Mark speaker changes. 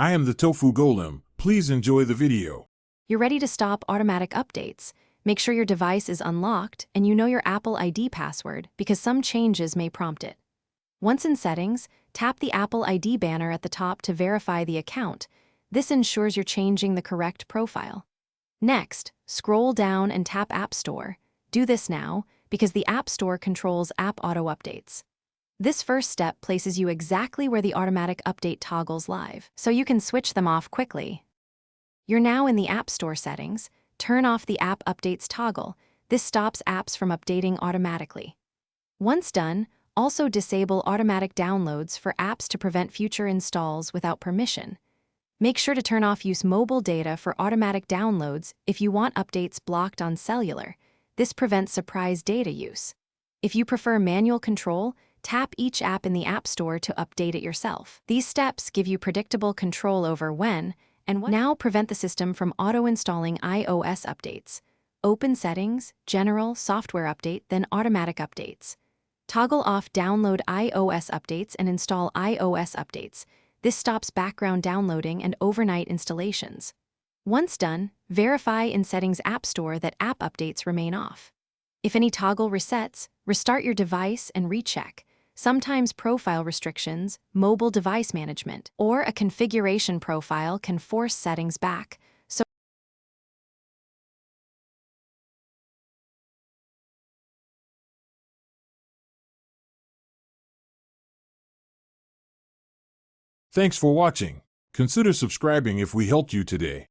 Speaker 1: I am the Tofu Golem. Please enjoy the video.
Speaker 2: You're ready to stop automatic updates. Make sure your device is unlocked and you know your Apple ID password because some changes may prompt it. Once in Settings, tap the Apple ID banner at the top to verify the account. This ensures you're changing the correct profile. Next, scroll down and tap App Store. Do this now because the App Store controls app auto updates. This first step places you exactly where the automatic update toggles live, so you can switch them off quickly. You're now in the App Store settings. Turn off the App Updates toggle. This stops apps from updating automatically. Once done, also disable automatic downloads for apps to prevent future installs without permission. Make sure to turn off Use Mobile Data for automatic downloads if you want updates blocked on cellular. This prevents surprise data use. If you prefer manual control, tap each app in the App Store to update it yourself. These steps give you predictable control over when and what. Now prevent the system from auto-installing iOS updates. Open Settings, General, Software Update, then Automatic Updates. Toggle off Download iOS Updates and install iOS Updates. This stops background downloading and overnight installations. Once done, verify in Settings App Store that app updates remain off. If any toggle resets, restart your device and recheck. Sometimes profile restrictions, mobile device management, or a configuration profile can force settings back.
Speaker 1: Thanks for watching. Consider subscribing if we helped you today.